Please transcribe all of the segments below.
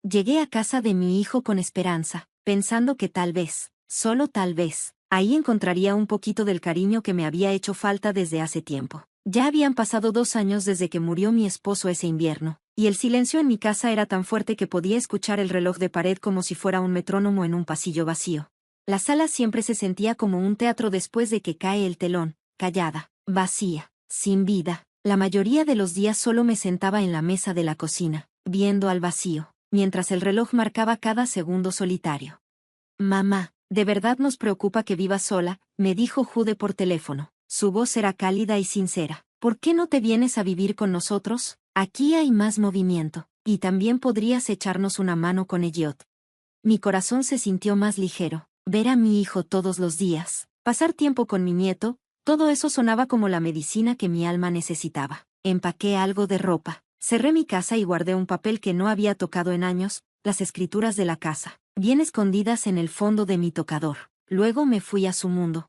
Llegué a casa de mi hijo con esperanza, pensando que tal vez, solo tal vez, ahí encontraría un poquito del cariño que me había hecho falta desde hace tiempo. Ya habían pasado 2 años desde que murió mi esposo ese invierno, y el silencio en mi casa era tan fuerte que podía escuchar el reloj de pared como si fuera un metrónomo en un pasillo vacío. La sala siempre se sentía como un teatro después de que cae el telón, callada, vacía, sin vida. La mayoría de los días solo me sentaba en la mesa de la cocina, viendo al vacío, mientras el reloj marcaba cada segundo solitario. Mamá, ¿de verdad nos preocupa que vivas sola?, me dijo Jude por teléfono. Su voz era cálida y sincera. ¿Por qué no te vienes a vivir con nosotros? Aquí hay más movimiento, y también podrías echarnos una mano con Elliot. Mi corazón se sintió más ligero. Ver a mi hijo todos los días, pasar tiempo con mi nieto, todo eso sonaba como la medicina que mi alma necesitaba. Empaqué algo de ropa, cerré mi casa y guardé un papel que no había tocado en años, las escrituras de la casa, bien escondidas en el fondo de mi tocador. Luego me fui a su mundo.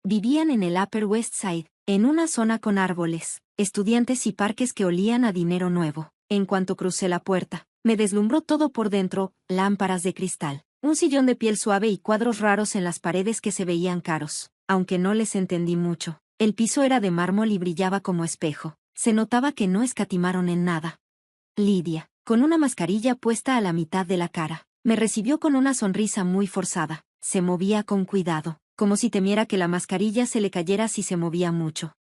Vivían en el Upper West Side, en una zona con árboles, estudiantes y parques que olían a dinero nuevo. En cuanto crucé la puerta, me deslumbró todo por dentro, lámparas de cristal, un sillón de piel suave y cuadros raros en las paredes que se veían caros, aunque no les entendí mucho. El piso era de mármol y brillaba como espejo. Se notaba que no escatimaron en nada. Lidia, con una mascarilla puesta a la mitad de la cara, me recibió con una sonrisa muy forzada. Se movía con cuidado, como si temiera que la mascarilla se le cayera si se movía mucho.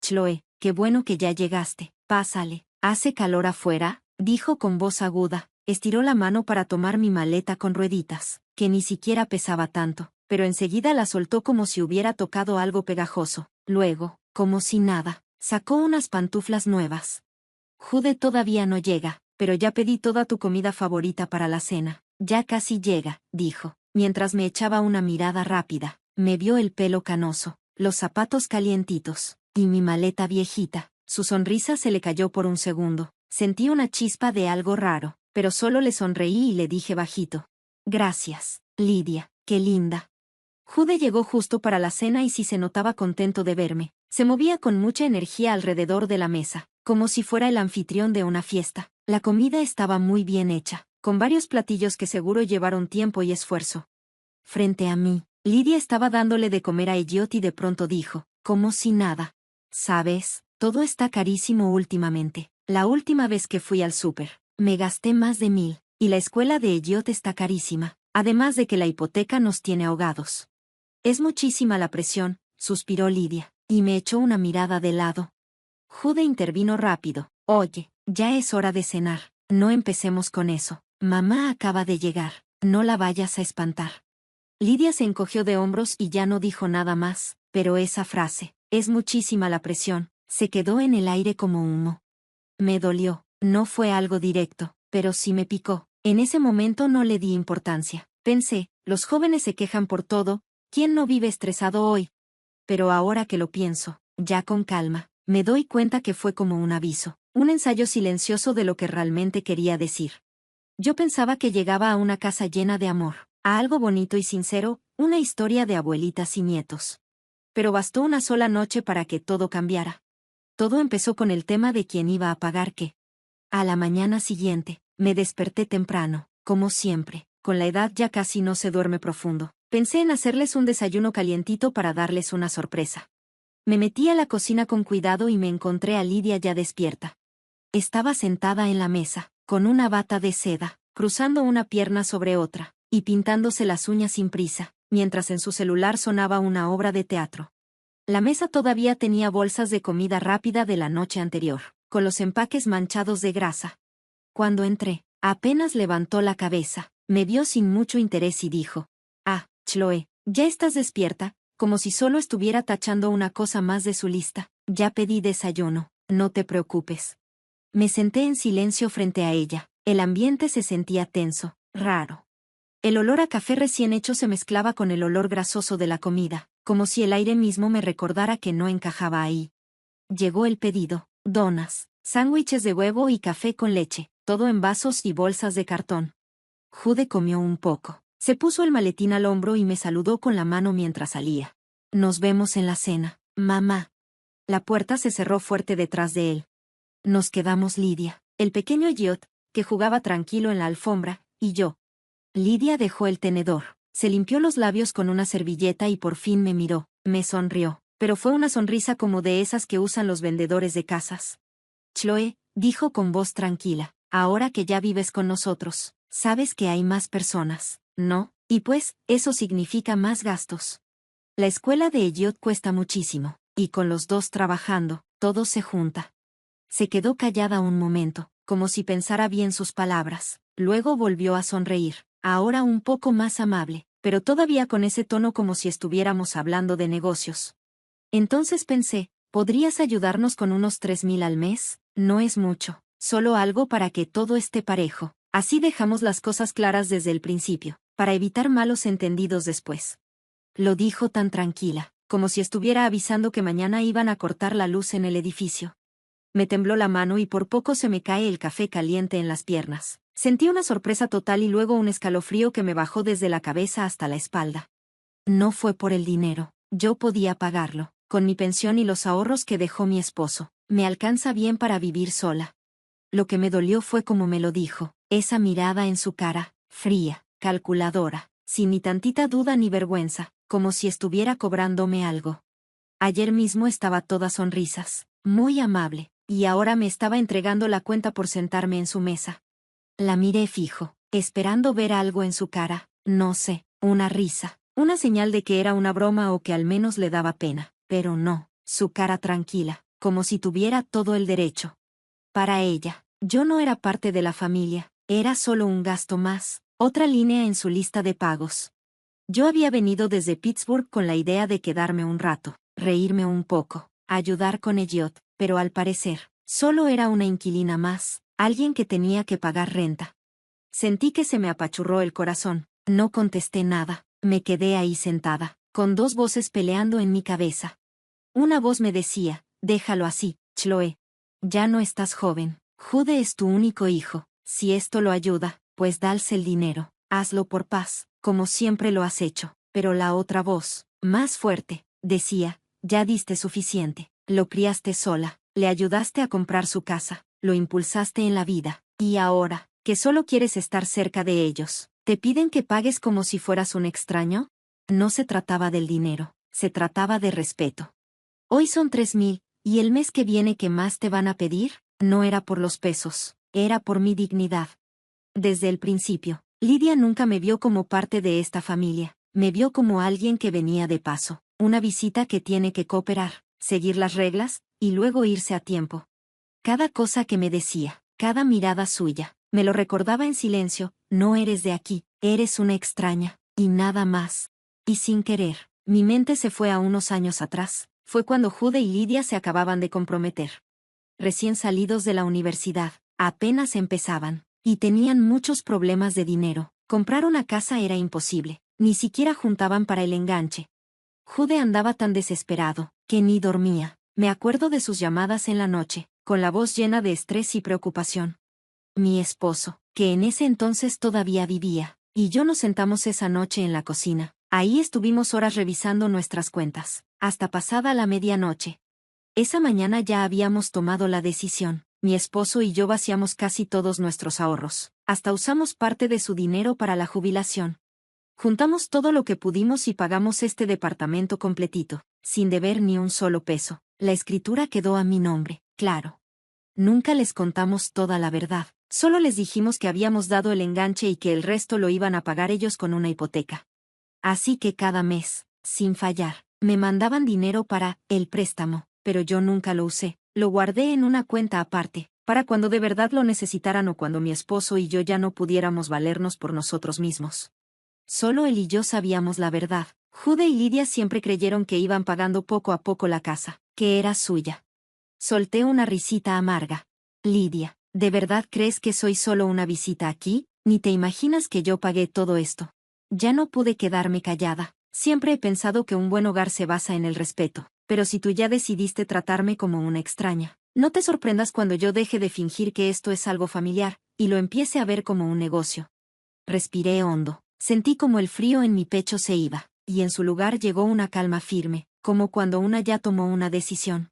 Chloe, qué bueno que ya llegaste. Pásale. ¿Hace calor afuera?, dijo con voz aguda. Estiró la mano para tomar mi maleta con rueditas, que ni siquiera pesaba tanto, pero enseguida la soltó como si hubiera tocado algo pegajoso. Luego, como si nada, sacó unas pantuflas nuevas. Jude todavía no llega, pero ya pedí toda tu comida favorita para la cena. Ya casi llega, dijo, mientras me echaba una mirada rápida. Me vio el pelo canoso, los zapatos calientitos, y mi maleta viejita. Su sonrisa se le cayó por un segundo. Sentí una chispa de algo raro, pero solo le sonreí y le dije bajito: Gracias, Lidia, qué linda. Jude llegó justo para la cena y sí se notaba contento de verme. Se movía con mucha energía alrededor de la mesa, como si fuera el anfitrión de una fiesta. La comida estaba muy bien hecha, con varios platillos que seguro llevaron tiempo y esfuerzo. Frente a mí, Lidia estaba dándole de comer a Elliot y de pronto dijo, como si nada: ¿Sabes? Todo está carísimo últimamente. La última vez que fui al súper, me gasté más de 1000, y la escuela de Elliot está carísima, además de que la hipoteca nos tiene ahogados. Es muchísima la presión, suspiró Lidia, y me echó una mirada de lado. Jude intervino rápido. Oye, ya es hora de cenar, no empecemos con eso. Mamá acaba de llegar, no la vayas a espantar. Lidia se encogió de hombros y ya no dijo nada más, pero esa frase, es muchísima la presión, se quedó en el aire como humo. Me dolió, no fue algo directo, pero sí me picó. En ese momento no le di importancia. Pensé, los jóvenes se quejan por todo, ¿quién no vive estresado hoy? Pero ahora que lo pienso, ya con calma, me doy cuenta que fue como un aviso, un ensayo silencioso de lo que realmente quería decir. Yo pensaba que llegaba a una casa llena de amor, a algo bonito y sincero, una historia de abuelitas y nietos. Pero bastó una sola noche para que todo cambiara. Todo empezó con el tema de quién iba a pagar qué. A la mañana siguiente, me desperté temprano, como siempre. Con la edad ya casi no se duerme profundo. Pensé en hacerles un desayuno calientito para darles una sorpresa. Me metí a la cocina con cuidado y me encontré a Lidia ya despierta. Estaba sentada en la mesa, con una bata de seda, cruzando una pierna sobre otra, y pintándose las uñas sin prisa, mientras en su celular sonaba una obra de teatro. La mesa todavía tenía bolsas de comida rápida de la noche anterior, con los empaques manchados de grasa. Cuando entré, apenas levantó la cabeza, me vio sin mucho interés y dijo: Ah, Chloe, ¿ya estás despierta? Como si solo estuviera tachando una cosa más de su lista. Ya pedí desayuno, no te preocupes. Me senté en silencio frente a ella. El ambiente se sentía tenso, raro. El olor a café recién hecho se mezclaba con el olor grasoso de la comida, como si el aire mismo me recordara que no encajaba ahí. Llegó el pedido: donas, sándwiches de huevo y café con leche, todo en vasos y bolsas de cartón. Jude comió un poco. Se puso el maletín al hombro y me saludó con la mano mientras salía. Nos vemos en la cena, mamá. La puerta se cerró fuerte detrás de él. Nos quedamos Lidia, el pequeño Elliot, que jugaba tranquilo en la alfombra, y yo. Lidia dejó el tenedor. Se limpió los labios con una servilleta y por fin me miró. Me sonrió, pero fue una sonrisa como de esas que usan los vendedores de casas. Chloe, dijo con voz tranquila, ahora que ya vives con nosotros, sabes que hay más personas, ¿no? Y pues, eso significa más gastos. La escuela de Elliot cuesta muchísimo, y con los dos trabajando, todo se junta. Se quedó callada un momento, como si pensara bien sus palabras, luego volvió a sonreír, ahora un poco más amable, pero todavía con ese tono como si estuviéramos hablando de negocios. Entonces pensé, ¿podrías ayudarnos con unos 3,000 al mes? No es mucho, solo algo para que todo esté parejo. Así dejamos las cosas claras desde el principio, para evitar malos entendidos después. Lo dijo tan tranquila, como si estuviera avisando que mañana iban a cortar la luz en el edificio. Me tembló la mano y por poco se me cae el café caliente en las piernas. Sentí una sorpresa total y luego un escalofrío que me bajó desde la cabeza hasta la espalda. No fue por el dinero, yo podía pagarlo. Con mi pensión y los ahorros que dejó mi esposo, me alcanza bien para vivir sola. Lo que me dolió fue como me lo dijo, esa mirada en su cara, fría, calculadora, sin ni tantita duda ni vergüenza, como si estuviera cobrándome algo. Ayer mismo estaba toda sonrisas, muy amable, y ahora me estaba entregando la cuenta por sentarme en su mesa. La miré fijo, esperando ver algo en su cara, no sé, una risa, una señal de que era una broma o que al menos le daba pena. Pero no, su cara tranquila, como si tuviera todo el derecho. Para ella, yo no era parte de la familia, era solo un gasto más, otra línea en su lista de pagos. Yo había venido desde Pittsburgh con la idea de quedarme un rato, reírme un poco, ayudar con Elliot, pero al parecer, solo era una inquilina más, alguien que tenía que pagar renta. Sentí que se me apachurró el corazón, no contesté nada, me quedé ahí sentada, con dos voces peleando en mi cabeza. Una voz me decía, déjalo así, Chloe. Ya no estás joven, Jude es tu único hijo, si esto lo ayuda, pues dales el dinero, hazlo por paz, como siempre lo has hecho. Pero la otra voz, más fuerte, decía, ya diste suficiente, lo criaste sola, le ayudaste a comprar su casa, lo impulsaste en la vida, y ahora, que solo quieres estar cerca de ellos, ¿te piden que pagues como si fueras un extraño? No se trataba del dinero, se trataba de respeto. Hoy son 3,000, ¿y el mes que viene qué más te van a pedir? No era por los pesos, era por mi dignidad. Desde el principio, Lidia nunca me vio como parte de esta familia, me vio como alguien que venía de paso, una visita que tiene que cooperar, seguir las reglas, y luego irse a tiempo. Cada cosa que me decía, cada mirada suya, me lo recordaba en silencio, no eres de aquí, eres una extraña, y nada más. Y sin querer, mi mente se fue a unos años atrás. Fue cuando Jude y Lidia se acababan de comprometer. Recién salidos de la universidad, apenas empezaban, y tenían muchos problemas de dinero. Comprar una casa era imposible, ni siquiera juntaban para el enganche. Jude andaba tan desesperado, que ni dormía. Me acuerdo de sus llamadas en la noche, con la voz llena de estrés y preocupación. Mi esposo, que en ese entonces todavía vivía, y yo nos sentamos esa noche en la cocina. Ahí estuvimos horas revisando nuestras cuentas, hasta pasada la medianoche. Esa mañana ya habíamos tomado la decisión. Mi esposo y yo vaciamos casi todos nuestros ahorros. Hasta usamos parte de su dinero para la jubilación. Juntamos todo lo que pudimos y pagamos este departamento completito, sin deber ni un solo peso. La escritura quedó a mi nombre, claro. Nunca les contamos toda la verdad. Solo les dijimos que habíamos dado el enganche y que el resto lo iban a pagar ellos con una hipoteca. Así que cada mes, sin fallar, me mandaban dinero para el préstamo, pero yo nunca lo usé, lo guardé en una cuenta aparte, para cuando de verdad lo necesitaran o cuando mi esposo y yo ya no pudiéramos valernos por nosotros mismos. Solo él y yo sabíamos la verdad. Jude y Lidia siempre creyeron que iban pagando poco a poco la casa, que era suya. Solté una risita amarga. Lidia, ¿de verdad crees que soy solo una visita aquí? Ni te imaginas que yo pagué todo esto. Ya no pude quedarme callada. Siempre he pensado que un buen hogar se basa en el respeto, pero si tú ya decidiste tratarme como una extraña, no te sorprendas cuando yo deje de fingir que esto es algo familiar, y lo empiece a ver como un negocio. Respiré hondo, sentí como el frío en mi pecho se iba, y en su lugar llegó una calma firme, como cuando una ya tomó una decisión.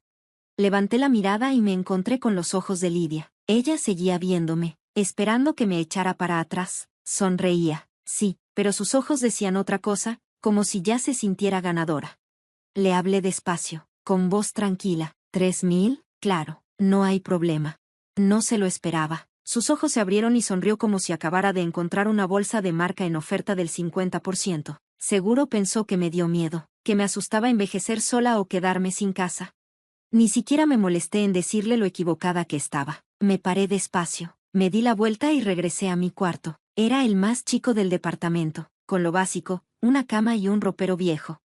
Levanté la mirada y me encontré con los ojos de Lidia. Ella seguía viéndome, esperando que me echara para atrás. Sonreía, sí, pero sus ojos decían otra cosa, como si ya se sintiera ganadora. Le hablé despacio, con voz tranquila. ¿3,000? Claro, no hay problema. No se lo esperaba. Sus ojos se abrieron y sonrió como si acabara de encontrar una bolsa de marca en oferta del 50%. Seguro pensó que me dio miedo, que me asustaba envejecer sola o quedarme sin casa. Ni siquiera me molesté en decirle lo equivocada que estaba. Me paré despacio, me di la vuelta y regresé a mi cuarto. Era el más chico del departamento, con lo básico, una cama y un ropero viejo.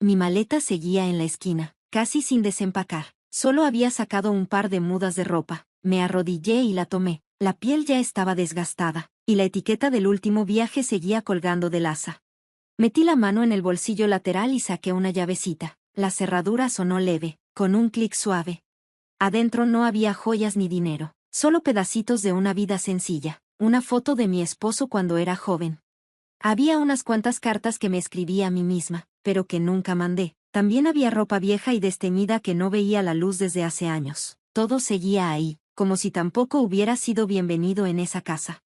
Mi maleta seguía en la esquina, casi sin desempacar. Solo había sacado un par de mudas de ropa. Me arrodillé y la tomé. La piel ya estaba desgastada, y la etiqueta del último viaje seguía colgando del asa. Metí la mano en el bolsillo lateral y saqué una llavecita. La cerradura sonó leve, con un clic suave. Adentro no había joyas ni dinero, solo pedacitos de una vida sencilla. Una foto de mi esposo cuando era joven. Había unas cuantas cartas que me escribí a mí misma, pero que nunca mandé. También había ropa vieja y desteñida que no veía la luz desde hace años. Todo seguía ahí, como si tampoco hubiera sido bienvenido en esa casa.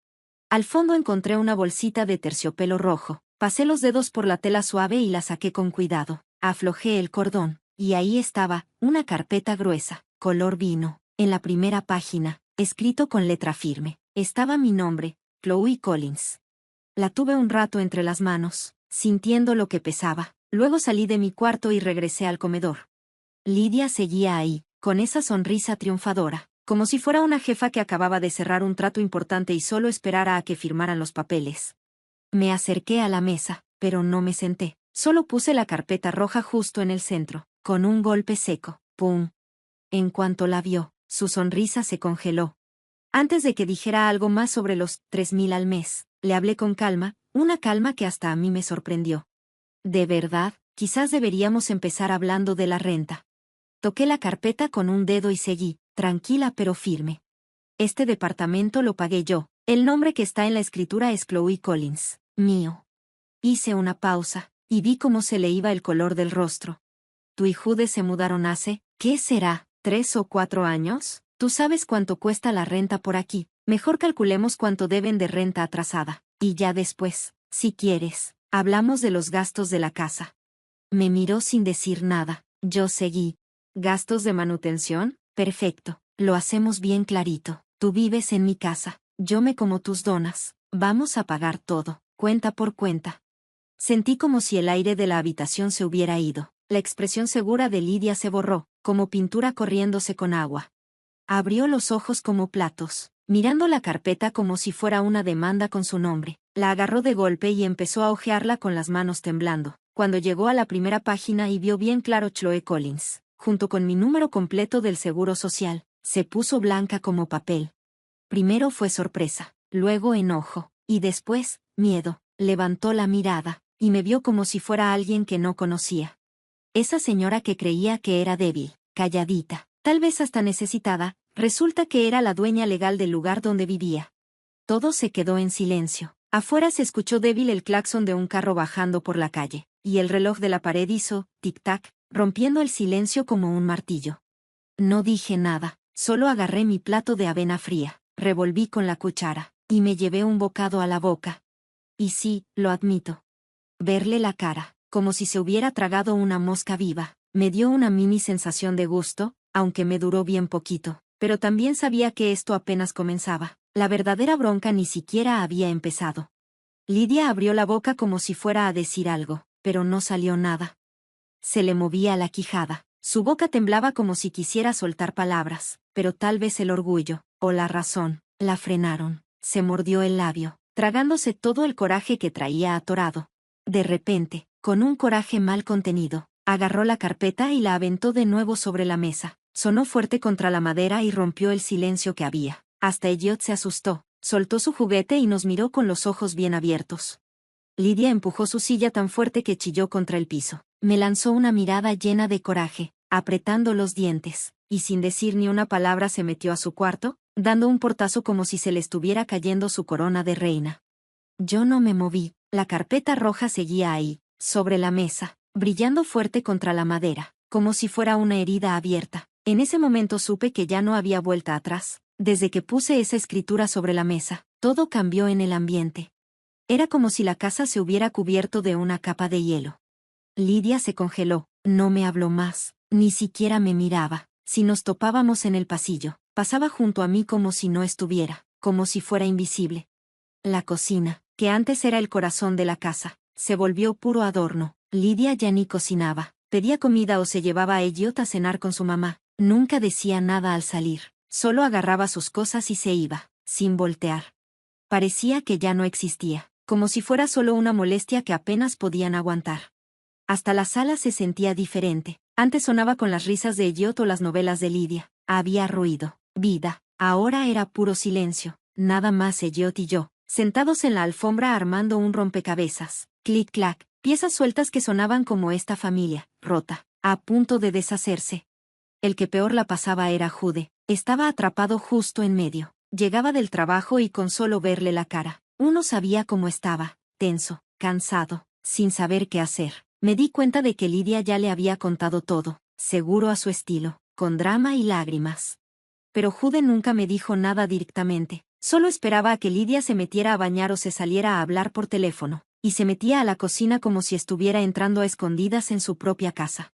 Al fondo encontré una bolsita de terciopelo rojo. Pasé los dedos por la tela suave y la saqué con cuidado. Aflojé el cordón, y ahí estaba, una carpeta gruesa, color vino. En la primera página, escrito con letra firme, estaba mi nombre, Chloe Collins. La tuve un rato entre las manos, sintiendo lo que pesaba. Luego salí de mi cuarto y regresé al comedor. Lidia seguía ahí, con esa sonrisa triunfadora, como si fuera una jefa que acababa de cerrar un trato importante y solo esperara a que firmaran los papeles. Me acerqué a la mesa, pero no me senté. Solo puse la carpeta roja justo en el centro, con un golpe seco. ¡Pum! En cuanto la vio, su sonrisa se congeló. Antes de que dijera algo más sobre los 3,000 al mes, le hablé con calma, una calma que hasta a mí me sorprendió. De verdad, quizás deberíamos empezar hablando de la renta. Toqué la carpeta con un dedo y seguí, tranquila pero firme. Este departamento lo pagué yo. El nombre que está en la escritura es Chloe Collins, mío. Hice una pausa, y vi cómo se le iba el color del rostro. ¿Tu y Jude se mudaron hace, qué será, 3 o 4 años? Tú sabes cuánto cuesta la renta por aquí. Mejor calculemos cuánto deben de renta atrasada. Y ya después, si quieres, hablamos de los gastos de la casa. Me miró sin decir nada. Yo seguí. ¿Gastos de manutención? Perfecto. Lo hacemos bien clarito. Tú vives en mi casa. Yo me como tus donas. Vamos a pagar todo, cuenta por cuenta. Sentí como si el aire de la habitación se hubiera ido. La expresión segura de Lidia se borró, como pintura corriéndose con agua. Abrió los ojos como platos, mirando la carpeta como si fuera una demanda con su nombre. La agarró de golpe y empezó a hojearla con las manos temblando. Cuando llegó a la primera página y vio bien claro Chloe Collins, junto con mi número completo del seguro social, se puso blanca como papel. Primero fue sorpresa, luego enojo, y después, miedo. Levantó la mirada, y me vio como si fuera alguien que no conocía. Esa señora que creía que era débil, calladita, tal vez hasta necesitada, resulta que era la dueña legal del lugar donde vivía. Todo se quedó en silencio. Afuera se escuchó débil el claxon de un carro bajando por la calle, y el reloj de la pared hizo tic-tac, rompiendo el silencio como un martillo. No dije nada, solo agarré mi plato de avena fría, revolví con la cuchara, y me llevé un bocado a la boca. Y sí, lo admito. Verle la cara, como si se hubiera tragado una mosca viva, me dio una mini sensación de gusto, aunque me duró bien poquito, pero también sabía que esto apenas comenzaba. La verdadera bronca ni siquiera había empezado. Lidia abrió la boca como si fuera a decir algo, pero no salió nada. Se le movía la quijada, su boca temblaba como si quisiera soltar palabras, pero tal vez el orgullo, o la razón, la frenaron. Se mordió el labio, tragándose todo el coraje que traía atorado. De repente, con un coraje mal contenido, agarró la carpeta y la aventó de nuevo sobre la mesa. Sonó fuerte contra la madera y rompió el silencio que había. Hasta Elliot se asustó, soltó su juguete y nos miró con los ojos bien abiertos. Lidia empujó su silla tan fuerte que chilló contra el piso. Me lanzó una mirada llena de coraje, apretando los dientes, y sin decir ni una palabra se metió a su cuarto, dando un portazo como si se le estuviera cayendo su corona de reina. Yo no me moví, la carpeta roja seguía ahí, sobre la mesa, brillando fuerte contra la madera, como si fuera una herida abierta. En ese momento supe que ya no había vuelta atrás. Desde que puse esa escritura sobre la mesa, todo cambió en el ambiente. Era como si la casa se hubiera cubierto de una capa de hielo. Lidia se congeló, no me habló más, ni siquiera me miraba. Si nos topábamos en el pasillo, pasaba junto a mí como si no estuviera, como si fuera invisible. La cocina, que antes era el corazón de la casa, se volvió puro adorno. Lidia ya ni cocinaba, pedía comida o se llevaba a Elliot a cenar con su mamá. Nunca decía nada al salir, solo agarraba sus cosas y se iba, sin voltear. Parecía que ya no existía, como si fuera solo una molestia que apenas podían aguantar. Hasta la sala se sentía diferente. Antes sonaba con las risas de Elliot o las novelas de Lidia. Había ruido, vida. Ahora era puro silencio. Nada más Elliot y yo, sentados en la alfombra armando un rompecabezas. Clic-clac, piezas sueltas que sonaban como esta familia, rota, a punto de deshacerse. El que peor la pasaba era Jude. Estaba atrapado justo en medio. Llegaba del trabajo y con solo verle la cara, uno sabía cómo estaba, tenso, cansado, sin saber qué hacer. Me di cuenta de que Lidia ya le había contado todo, seguro a su estilo, con drama y lágrimas. Pero Jude nunca me dijo nada directamente, solo esperaba a que Lidia se metiera a bañar o se saliera a hablar por teléfono, y se metía a la cocina como si estuviera entrando a escondidas en su propia casa.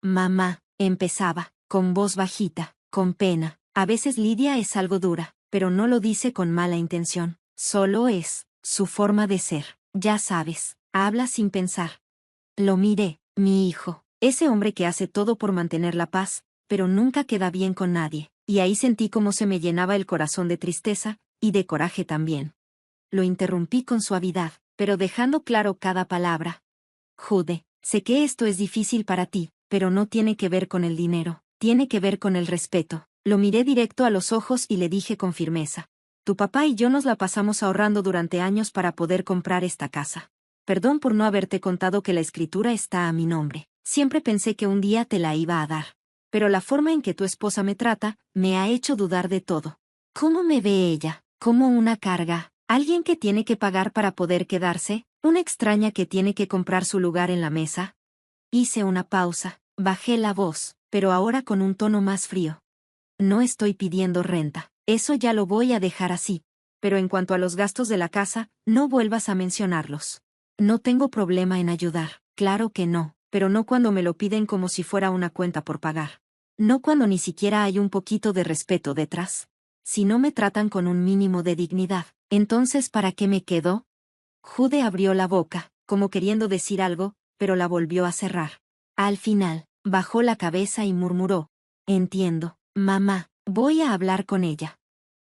Mamá, empezaba, con voz bajita, con pena. A veces Lidia es algo dura, pero no lo dice con mala intención, solo es su forma de ser, ya sabes, habla sin pensar. Lo miré, mi hijo, ese hombre que hace todo por mantener la paz, pero nunca queda bien con nadie, y ahí sentí cómo se me llenaba el corazón de tristeza, y de coraje también. Lo interrumpí con suavidad, pero dejando claro cada palabra. Jude, sé que esto es difícil para ti, pero no tiene que ver con el dinero, tiene que ver con el respeto. Lo miré directo a los ojos y le dije con firmeza. Tu papá y yo nos la pasamos ahorrando durante años para poder comprar esta casa. Perdón por no haberte contado que la escritura está a mi nombre. Siempre pensé que un día te la iba a dar. Pero la forma en que tu esposa me trata, me ha hecho dudar de todo. ¿Cómo me ve ella? ¿Como una carga? ¿Alguien que tiene que pagar para poder quedarse? ¿Una extraña que tiene que comprar su lugar en la mesa? Hice una pausa, bajé la voz, pero ahora con un tono más frío. No estoy pidiendo renta, eso ya lo voy a dejar así. Pero en cuanto a los gastos de la casa, no vuelvas a mencionarlos. No tengo problema en ayudar, claro que no, pero no cuando me lo piden como si fuera una cuenta por pagar. No cuando ni siquiera hay un poquito de respeto detrás. Si no me tratan con un mínimo de dignidad, entonces ¿para qué me quedo? Jude abrió la boca, como queriendo decir algo, pero la volvió a cerrar. Al final, bajó la cabeza y murmuró. Entiendo, mamá, voy a hablar con ella.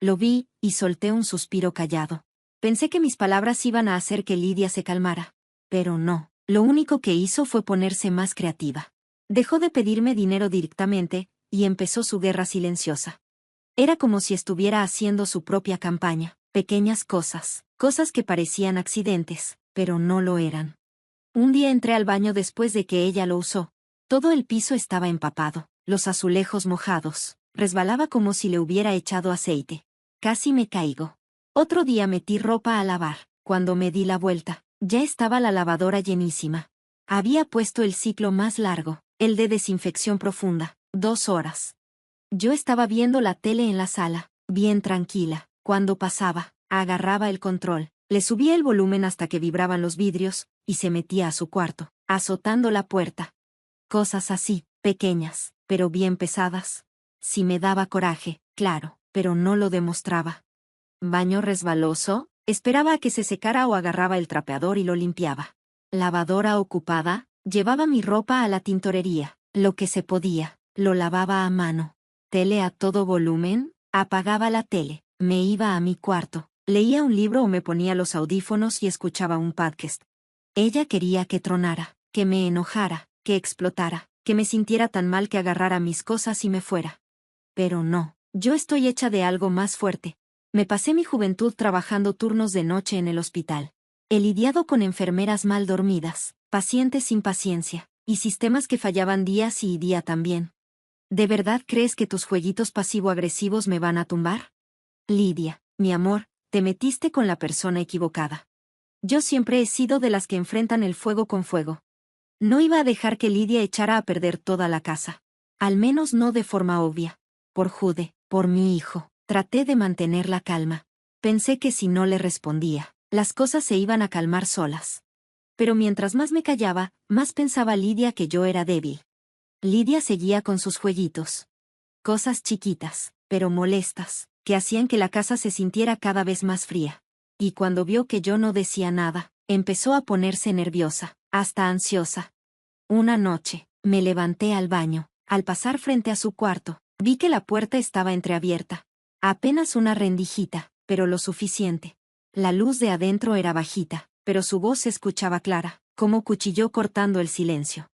Lo vi, y solté un suspiro callado. Pensé que mis palabras iban a hacer que Lidia se calmara. Pero no, lo único que hizo fue ponerse más creativa. Dejó de pedirme dinero directamente, y empezó su guerra silenciosa. Era como si estuviera haciendo su propia campaña, pequeñas cosas, cosas que parecían accidentes, pero no lo eran. Un día entré al baño después de que ella lo usó. Todo el piso estaba empapado, los azulejos mojados, resbalaba como si le hubiera echado aceite. Casi me caigo. Otro día metí ropa a lavar. Cuando me di la vuelta, ya estaba la lavadora llenísima. Había puesto el ciclo más largo, el de desinfección profunda, 2 horas. Yo estaba viendo la tele en la sala, bien tranquila. Cuando pasaba, agarraba el control, le subía el volumen hasta que vibraban los vidrios, y se metía a su cuarto, azotando la puerta. Cosas así, pequeñas, pero bien pesadas. Si me daba coraje, claro, pero no lo demostraba. ¿Baño resbaloso? Esperaba a que se secara o agarraba el trapeador y lo limpiaba. ¿Lavadora ocupada? Llevaba mi ropa a la tintorería, lo que se podía, lo lavaba a mano. ¿Tele a todo volumen? Apagaba la tele, me iba a mi cuarto, leía un libro o me ponía los audífonos y escuchaba un podcast. Ella quería que tronara, que me enojara, que explotara, que me sintiera tan mal que agarrara mis cosas y me fuera. Pero no, yo estoy hecha de algo más fuerte. Me pasé mi juventud trabajando turnos de noche en el hospital. He lidiado con enfermeras mal dormidas, pacientes sin paciencia, y sistemas que fallaban día sí y día también. ¿De verdad crees que tus jueguitos pasivo-agresivos me van a tumbar? Lidia, mi amor, te metiste con la persona equivocada. Yo siempre he sido de las que enfrentan el fuego con fuego. No iba a dejar que Lidia echara a perder toda la casa. Al menos no de forma obvia. Por Jude, por mi hijo. Traté de mantener la calma. Pensé que si no le respondía, las cosas se iban a calmar solas. Pero mientras más me callaba, más pensaba Lidia que yo era débil. Lidia seguía con sus jueguitos. Cosas chiquitas, pero molestas, que hacían que la casa se sintiera cada vez más fría. Y cuando vio que yo no decía nada, empezó a ponerse nerviosa, hasta ansiosa. Una noche, me levanté al baño. Al pasar frente a su cuarto, vi que la puerta estaba entreabierta. Apenas una rendijita, pero lo suficiente. La luz de adentro era bajita, pero su voz se escuchaba clara, como cuchillo cortando el silencio.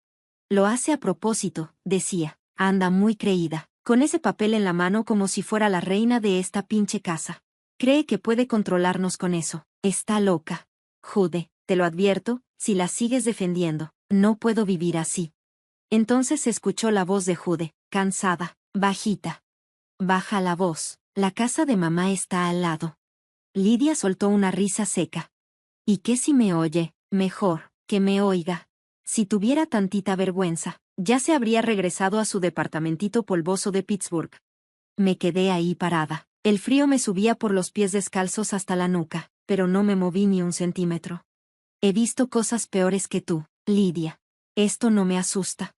Lo hace a propósito, decía. Anda muy creída, con ese papel en la mano como si fuera la reina de esta pinche casa. Cree que puede controlarnos con eso. Está loca. Jude, te lo advierto, si la sigues defendiendo, no puedo vivir así. Entonces se escuchó la voz de Jude, cansada, bajita. Baja la voz, la casa de mamá está al lado. Lidia soltó una risa seca. ¿Y qué si me oye? Mejor, que me oiga. Si tuviera tantita vergüenza, ya se habría regresado a su departamentito polvoso de Pittsburgh. Me quedé ahí parada. El frío me subía por los pies descalzos hasta la nuca, pero no me moví ni un centímetro. He visto cosas peores que tú, Lidia. Esto no me asusta.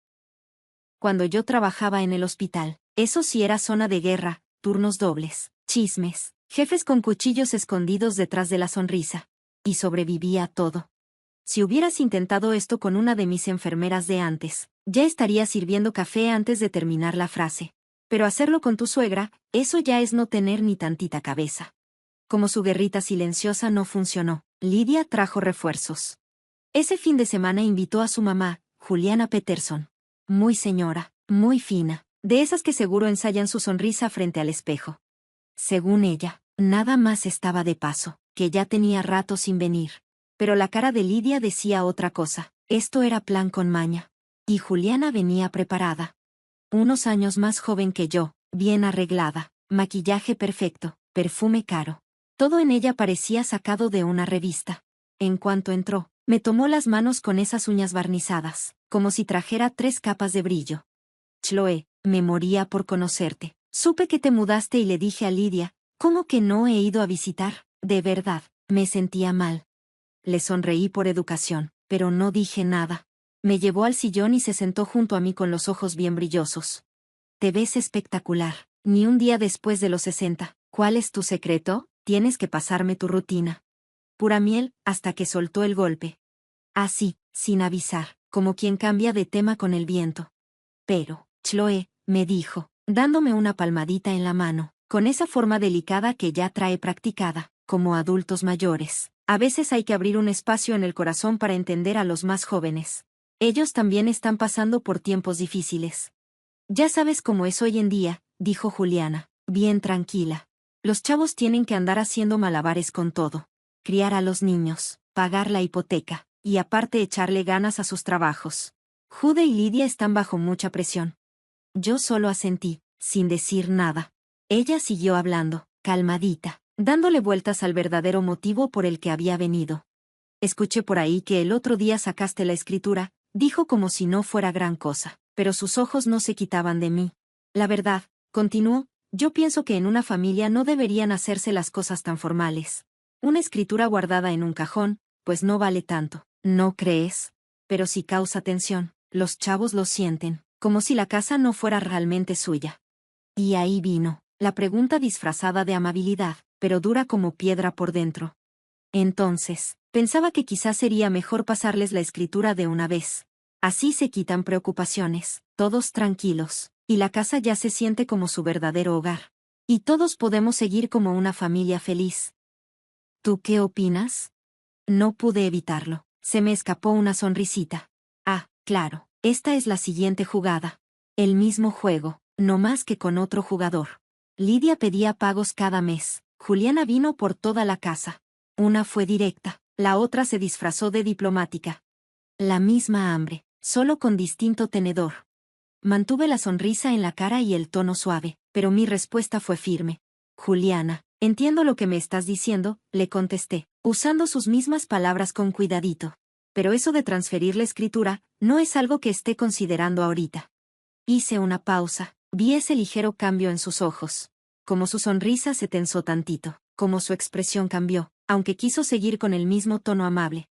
Cuando yo trabajaba en el hospital, eso sí era zona de guerra, turnos dobles, chismes, jefes con cuchillos escondidos detrás de la sonrisa. Y sobrevivía a todo. Si hubieras intentado esto con una de mis enfermeras de antes, ya estaría sirviendo café antes de terminar la frase. Pero hacerlo con tu suegra, eso ya es no tener ni tantita cabeza. Como su guerrita silenciosa no funcionó, Lidia trajo refuerzos. Ese fin de semana invitó a su mamá, Juliana Peterson. Muy señora, muy fina, de esas que seguro ensayan su sonrisa frente al espejo. Según ella, nada más estaba de paso, que ya tenía rato sin venir. Pero la cara de Lidia decía otra cosa. Esto era plan con maña. Y Juliana venía preparada. Unos años más joven que yo, bien arreglada, maquillaje perfecto, perfume caro. Todo en ella parecía sacado de una revista. En cuanto entró, me tomó las manos con esas uñas barnizadas, como si trajera 3 capas de brillo. Chloe, me moría por conocerte. Supe que te mudaste y le dije a Lidia, ¿cómo que no he ido a visitar? De verdad, me sentía mal. Le sonreí por educación, pero no dije nada. Me llevó al sillón y se sentó junto a mí con los ojos bien brillosos. Te ves espectacular, ni un día después de los 60. ¿Cuál es tu secreto? Tienes que pasarme tu rutina. Pura miel, hasta que soltó el golpe. Así, sin avisar, como quien cambia de tema con el viento. Pero, Chloe, me dijo, dándome una palmadita en la mano, con esa forma delicada que ya trae practicada, como adultos mayores. A veces hay que abrir un espacio en el corazón para entender a los más jóvenes. Ellos también están pasando por tiempos difíciles. Ya sabes cómo es hoy en día, dijo Juliana, bien tranquila. Los chavos tienen que andar haciendo malabares con todo. Criar a los niños, pagar la hipoteca, y aparte echarle ganas a sus trabajos. Jude y Lidia están bajo mucha presión. Yo solo asentí, sin decir nada. Ella siguió hablando, calmadita, dándole vueltas al verdadero motivo por el que había venido. Escuché por ahí que el otro día sacaste la escritura, dijo como si no fuera gran cosa, pero sus ojos no se quitaban de mí. La verdad, continuó, yo pienso que en una familia no deberían hacerse las cosas tan formales. Una escritura guardada en un cajón, pues no vale tanto, ¿no crees? Pero si causa tensión, los chavos lo sienten, como si la casa no fuera realmente suya. Y ahí vino, la pregunta disfrazada de amabilidad, pero dura como piedra por dentro. Entonces, pensaba que quizás sería mejor pasarles la escritura de una vez. Así se quitan preocupaciones, todos tranquilos, y la casa ya se siente como su verdadero hogar. Y todos podemos seguir como una familia feliz. ¿Tú qué opinas? No pude evitarlo, se me escapó una sonrisita. Ah, claro, esta es la siguiente jugada. El mismo juego, no más que con otro jugador. Lidia pedía pagos cada mes, Juliana vino por toda la casa. Una fue directa, la otra se disfrazó de diplomática. La misma hambre, solo con distinto tenedor. Mantuve la sonrisa en la cara y el tono suave, pero mi respuesta fue firme. Juliana, entiendo lo que me estás diciendo, le contesté, usando sus mismas palabras con cuidadito. Pero eso de transferir la escritura, no es algo que esté considerando ahorita. Hice una pausa, vi ese ligero cambio en sus ojos. como su sonrisa se tensó tantito, como su expresión cambió, aunque quiso seguir con el mismo tono amable.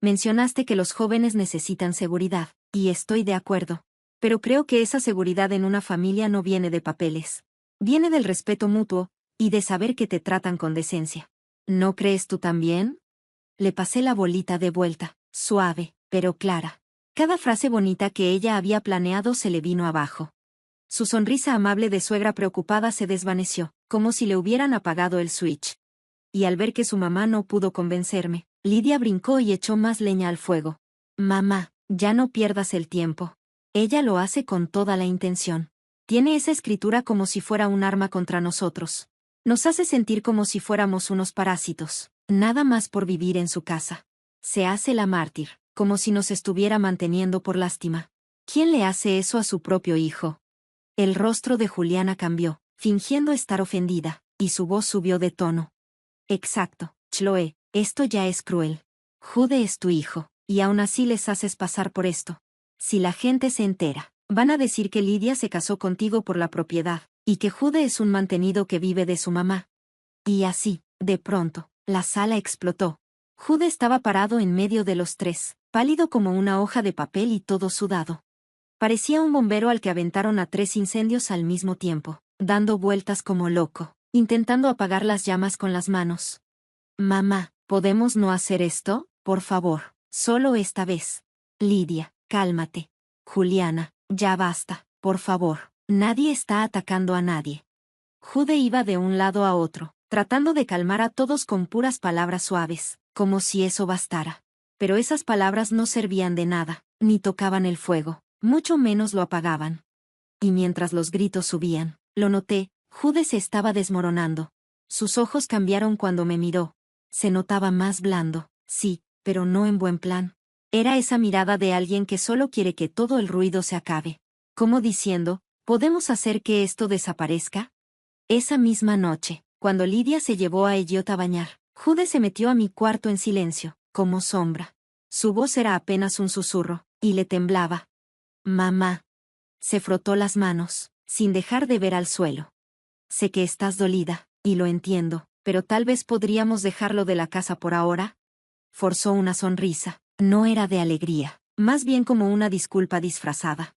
Mencionaste que los jóvenes necesitan seguridad, y estoy de acuerdo. Pero creo que esa seguridad en una familia no viene de papeles. Viene del respeto mutuo, y de saber que te tratan con decencia. ¿No crees tú también? Le pasé la bolita de vuelta, suave, pero clara. Cada frase bonita que ella había planeado se le vino abajo. Su sonrisa amable de suegra preocupada se desvaneció, como si le hubieran apagado el switch. Y al ver que su mamá no pudo convencerme, Lidia brincó y echó más leña al fuego. Mamá, ya no pierdas el tiempo. Ella lo hace con toda la intención. Tiene esa escritura como si fuera un arma contra nosotros. Nos hace sentir como si fuéramos unos parásitos, nada más por vivir en su casa. Se hace la mártir, como si nos estuviera manteniendo por lástima. ¿Quién le hace eso a su propio hijo? El rostro de Juliana cambió, fingiendo estar ofendida, y su voz subió de tono. Exacto, Chloe, esto ya es cruel. Jude es tu hijo, y aún así les haces pasar por esto. Si la gente se entera, van a decir que Lidia se casó contigo por la propiedad, y que Jude es un mantenido que vive de su mamá. Y así, de pronto, la sala explotó. Jude estaba parado en medio de los tres, pálido como una hoja de papel y todo sudado. Parecía un bombero al que aventaron a 3 incendios al mismo tiempo, dando vueltas como loco, intentando apagar las llamas con las manos. Mamá, ¿podemos no hacer esto? Por favor, solo esta vez. Lidia, cálmate. Juliana, ya basta, por favor. Nadie está atacando a nadie. Jude iba de un lado a otro, tratando de calmar a todos con puras palabras suaves, como si eso bastara. Pero esas palabras no servían de nada, ni tocaban el fuego, mucho menos lo apagaban. Y mientras los gritos subían, lo noté, Jude se estaba desmoronando. Sus ojos cambiaron cuando me miró. Se notaba más blando, sí, pero no en buen plan. Era esa mirada de alguien que solo quiere que todo el ruido se acabe. Como diciendo, ¿podemos hacer que esto desaparezca? Esa misma noche, cuando Lidia se llevó a Elliot a bañar, Jude se metió a mi cuarto en silencio, como sombra. Su voz era apenas un susurro, y le temblaba. Mamá. Se frotó las manos, sin dejar de ver al suelo. Sé que estás dolida, y lo entiendo, pero tal vez podríamos dejarlo de la casa por ahora. Forzó una sonrisa. No era de alegría, más bien como una disculpa disfrazada.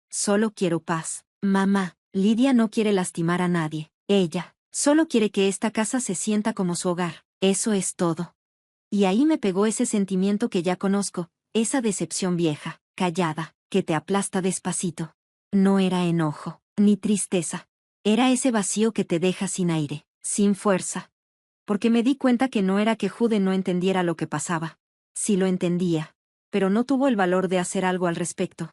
Solo quiero paz, mamá. Lidia no quiere lastimar a nadie. Ella solo quiere que esta casa se sienta como su hogar. Eso es todo. Y ahí me pegó ese sentimiento que ya conozco, esa decepción vieja, callada, que te aplasta despacito. No era enojo, ni tristeza. Era ese vacío que te deja sin aire, sin fuerza. Porque me di cuenta que no era que Jude no entendiera lo que pasaba. Sí lo entendía, pero no tuvo el valor de hacer algo al respecto.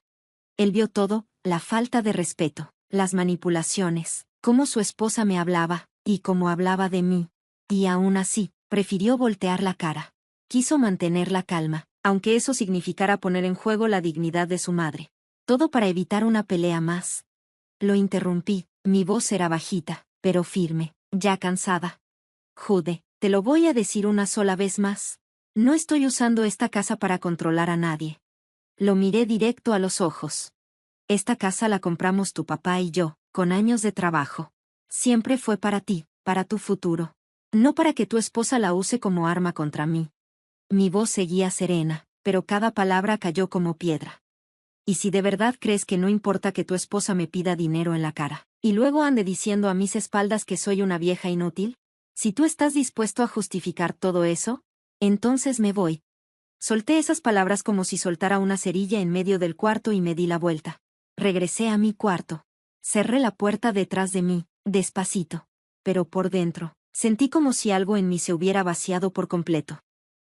Él vio todo, la falta de respeto, las manipulaciones, cómo su esposa me hablaba, y cómo hablaba de mí. Y aún así, prefirió voltear la cara. Quiso mantener la calma, aunque eso significara poner en juego la dignidad de su madre. Todo para evitar una pelea más. Lo interrumpí, mi voz era bajita, pero firme, ya cansada. Jude, te lo voy a decir una sola vez más. No estoy usando esta casa para controlar a nadie. Lo miré directo a los ojos. Esta casa la compramos tu papá y yo, con años de trabajo. Siempre fue para ti, para tu futuro. No para que tu esposa la use como arma contra mí. Mi voz seguía serena, pero cada palabra cayó como piedra. Y si de verdad crees que no importa que tu esposa me pida dinero en la cara, y luego ande diciendo a mis espaldas que soy una vieja inútil, si tú estás dispuesto a justificar todo eso, entonces me voy. Solté esas palabras como si soltara una cerilla en medio del cuarto y me di la vuelta. Regresé a mi cuarto. Cerré la puerta detrás de mí, despacito. Pero por dentro, sentí como si algo en mí se hubiera vaciado por completo.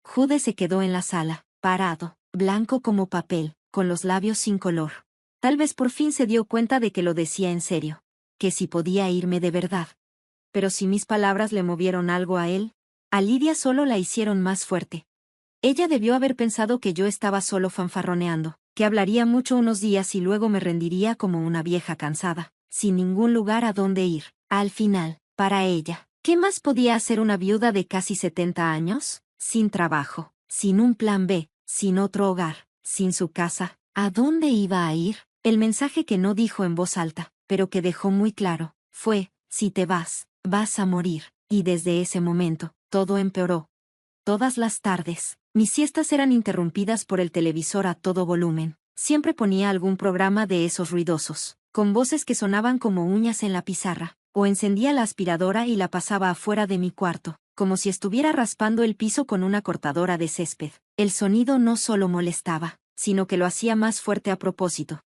Jude se quedó en la sala, parado, blanco como papel, con los labios sin color. Tal vez por fin se dio cuenta de que lo decía en serio. Que si podía irme de verdad. Pero si mis palabras le movieron algo a él, a Lidia solo la hicieron más fuerte. Ella debió haber pensado que yo estaba solo fanfarroneando, que hablaría mucho unos días y luego me rendiría como una vieja cansada, sin ningún lugar a donde ir. Al final, para ella, ¿qué más podía hacer una viuda de casi 70 años? Sin trabajo, sin un plan B, sin otro hogar, sin su casa. ¿A dónde iba a ir? El mensaje que no dijo en voz alta, pero que dejó muy claro, fue, si te vas, vas a morir. Y desde ese momento, todo empeoró. Todas las tardes, mis siestas eran interrumpidas por el televisor a todo volumen. Siempre ponía algún programa de esos ruidosos, con voces que sonaban como uñas en la pizarra, o encendía la aspiradora y la pasaba afuera de mi cuarto, como si estuviera raspando el piso con una cortadora de césped. El sonido no solo molestaba, sino que lo hacía más fuerte a propósito.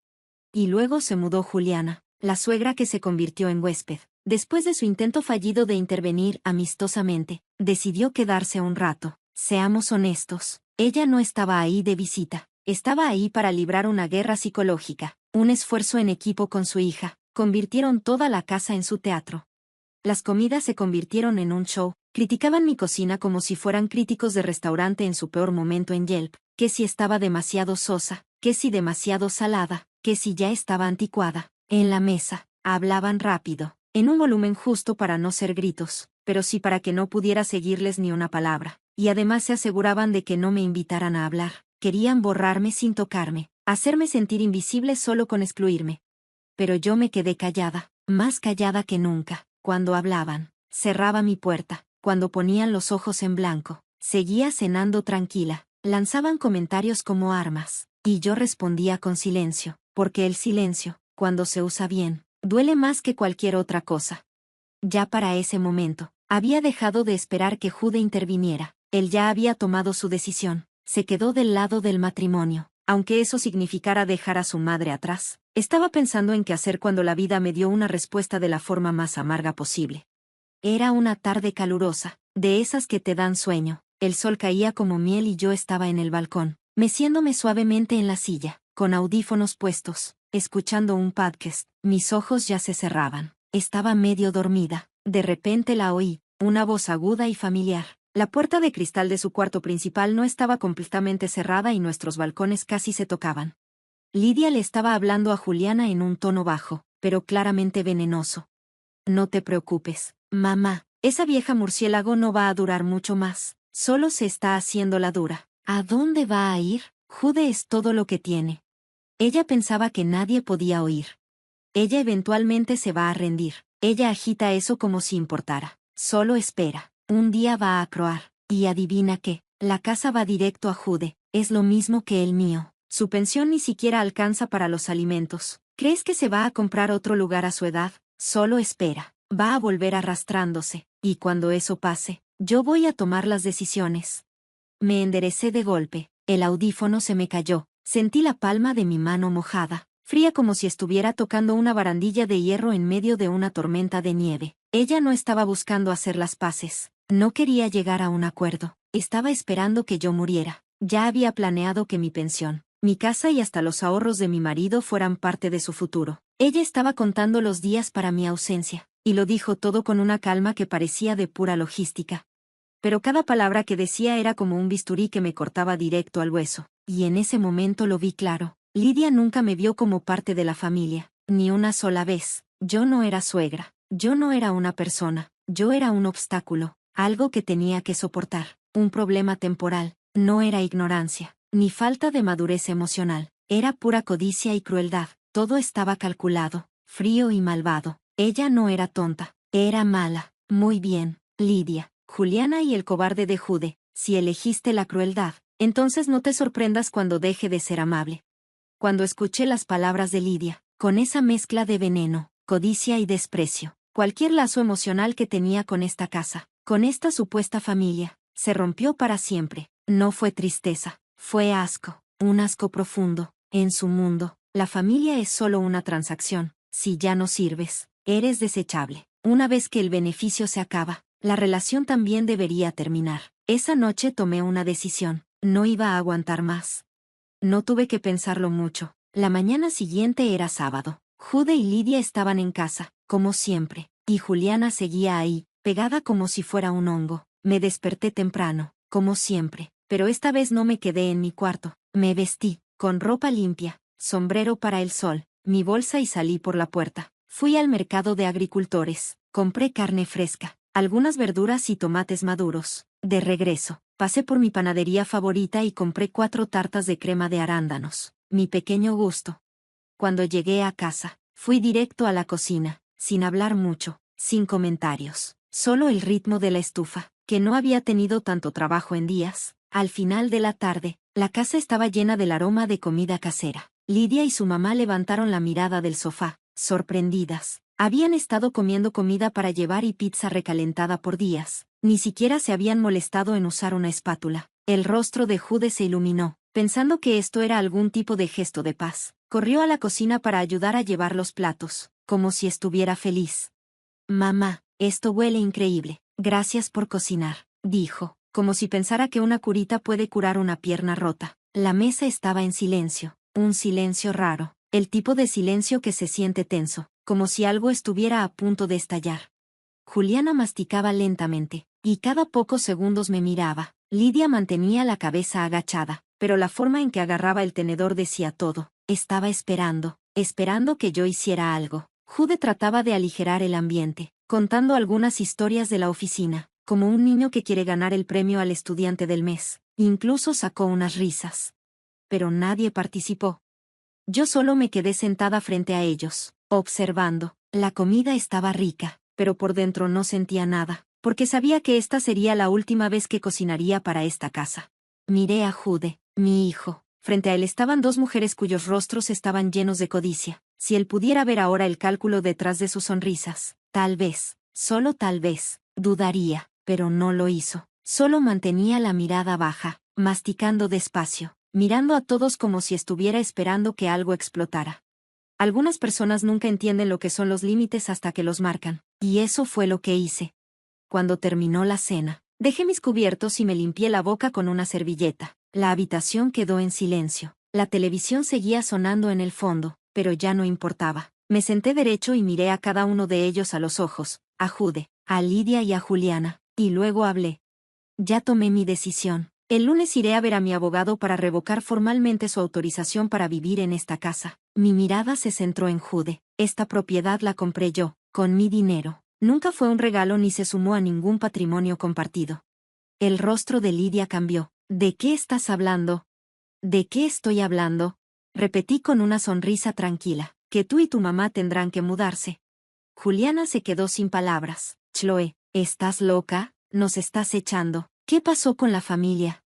Y luego se mudó Juliana, la suegra que se convirtió en huésped. Después de su intento fallido de intervenir amistosamente, decidió quedarse un rato. Seamos honestos, ella no estaba ahí de visita, estaba ahí para librar una guerra psicológica. Un esfuerzo en equipo con su hija, convirtieron toda la casa en su teatro. Las comidas se convirtieron en un show, criticaban mi cocina como si fueran críticos de restaurante en su peor momento en Yelp, que si estaba demasiado sosa, que si demasiado salada, que si ya estaba anticuada. En la mesa, hablaban rápido, en un volumen justo para no ser gritos, pero sí para que no pudiera seguirles ni una palabra, y además se aseguraban de que no me invitaran a hablar. Querían borrarme sin tocarme, hacerme sentir invisible solo con excluirme. Pero yo me quedé callada, más callada que nunca. Cuando hablaban, cerraba mi puerta. Cuando ponían los ojos en blanco, seguía cenando tranquila. Lanzaban comentarios como armas, y yo respondía con silencio, porque el silencio, cuando se usa bien, duele más que cualquier otra cosa. Ya para ese momento, había dejado de esperar que Jude interviniera. Él ya había tomado su decisión, se quedó del lado del matrimonio. Aunque eso significara dejar a su madre atrás, estaba pensando en qué hacer cuando la vida me dio una respuesta de la forma más amarga posible. Era una tarde calurosa, de esas que te dan sueño. El sol caía como miel y yo estaba en el balcón, meciéndome suavemente en la silla, con audífonos puestos, escuchando un podcast. Mis ojos ya se cerraban. Estaba medio dormida. De repente la oí, una voz aguda y familiar. La puerta de cristal de su cuarto principal no estaba completamente cerrada y nuestros balcones casi se tocaban. Lidia le estaba hablando a Juliana en un tono bajo, pero claramente venenoso. No te preocupes, mamá, esa vieja murciélago no va a durar mucho más, solo se está haciendo la dura. ¿A dónde va a ir? Jude es todo lo que tiene. Ella pensaba que nadie podía oír. Ella eventualmente se va a rendir. Ella agita eso como si importara. Solo espera. Un día va a croar. Y adivina qué, la casa va directo a Jude. Es lo mismo que el mío. Su pensión ni siquiera alcanza para los alimentos. ¿Crees que se va a comprar otro lugar a su edad? Solo espera. Va a volver arrastrándose. Y cuando eso pase, yo voy a tomar las decisiones. Me enderecé de golpe. El audífono se me cayó. Sentí la palma de mi mano mojada, fría como si estuviera tocando una barandilla de hierro en medio de una tormenta de nieve. Ella no estaba buscando hacer las paces. No quería llegar a un acuerdo. Estaba esperando que yo muriera. Ya había planeado que mi pensión, mi casa y hasta los ahorros de mi marido fueran parte de su futuro. Ella estaba contando los días para mi ausencia, y lo dijo todo con una calma que parecía de pura logística. Pero cada palabra que decía era como un bisturí que me cortaba directo al hueso. Y en ese momento lo vi claro. Lidia nunca me vio como parte de la familia, ni una sola vez. Yo no era suegra, yo no era una persona, yo era un obstáculo, algo que tenía que soportar, un problema temporal. No era ignorancia, ni falta de madurez emocional, era pura codicia y crueldad. Todo estaba calculado, frío y malvado. Ella no era tonta, era mala. Muy bien, Lidia, Juliana y el cobarde de Jude, si elegiste la crueldad, entonces no te sorprendas cuando deje de ser amable. Cuando escuché las palabras de Lidia, con esa mezcla de veneno, codicia y desprecio, cualquier lazo emocional que tenía con esta casa, con esta supuesta familia, se rompió para siempre. No fue tristeza, fue asco, un asco profundo. En su mundo, la familia es solo una transacción. Si ya no sirves, eres desechable. Una vez que el beneficio se acaba, la relación también debería terminar. Esa noche tomé una decisión. No iba a aguantar más. No tuve que pensarlo mucho. La mañana siguiente era sábado. Jude y Lidia estaban en casa, como siempre, y Juliana seguía ahí, pegada como si fuera un hongo. Me desperté temprano, como siempre, pero esta vez no me quedé en mi cuarto. Me vestí, con ropa limpia, sombrero para el sol, mi bolsa y salí por la puerta. Fui al mercado de agricultores, compré carne fresca, algunas verduras y tomates maduros. De regreso, pasé por mi panadería favorita y compré 4 tartas de crema de arándanos, mi pequeño gusto. Cuando llegué a casa, fui directo a la cocina, sin hablar mucho. sin comentarios, solo el ritmo de la estufa, que no había tenido tanto trabajo en días. Al final de la tarde, la casa estaba llena del aroma de comida casera. Lidia y su mamá levantaron la mirada del sofá, sorprendidas. Habían estado comiendo comida para llevar y pizza recalentada por días. Ni siquiera se habían molestado en usar una espátula. El rostro de Jude se iluminó, pensando que esto era algún tipo de gesto de paz. Corrió a la cocina para ayudar a llevar los platos, como si estuviera feliz. Mamá, esto huele increíble. Gracias por cocinar, dijo, como si pensara que una curita puede curar una pierna rota. La mesa estaba en silencio, un silencio raro, el tipo de silencio que se siente tenso, como si algo estuviera a punto de estallar. Juliana masticaba lentamente, y cada pocos segundos me miraba. Lidia mantenía la cabeza agachada, pero la forma en que agarraba el tenedor decía todo. Estaba esperando que yo hiciera algo. Jude trataba de aligerar el ambiente, contando algunas historias de la oficina, como un niño que quiere ganar el premio al estudiante del mes. Incluso sacó unas risas. Pero nadie participó. Yo solo me quedé sentada frente a ellos, observando. La comida estaba rica, pero por dentro no sentía nada, porque sabía que esta sería la última vez que cocinaría para esta casa. Miré a Jude, mi hijo. Frente a él estaban dos mujeres cuyos rostros estaban llenos de codicia. Si él pudiera ver ahora el cálculo detrás de sus sonrisas, tal vez, solo tal vez, dudaría, pero no lo hizo. Solo mantenía la mirada baja, masticando despacio, mirando a todos como si estuviera esperando que algo explotara. Algunas personas nunca entienden lo que son los límites hasta que los marcan, y eso fue lo que hice. Cuando terminó la cena, dejé mis cubiertos y me limpié la boca con una servilleta. La habitación quedó en silencio. La televisión seguía sonando en el fondo, pero ya no importaba. Me senté derecho y miré a cada uno de ellos a los ojos, a Jude, a Lidia y a Juliana, y luego hablé. Ya tomé mi decisión. El lunes iré a ver a mi abogado para revocar formalmente su autorización para vivir en esta casa. Mi mirada se centró en Jude. Esta propiedad la compré yo, con mi dinero. Nunca fue un regalo ni se sumó a ningún patrimonio compartido. El rostro de Lidia cambió. ¿De qué estás hablando? ¿De qué estoy hablando? Repetí con una sonrisa tranquila. Que tú y tu mamá tendrán que mudarse. Juliana se quedó sin palabras. Chloe, ¿estás loca? Nos estás echando. ¿Qué pasó con la familia?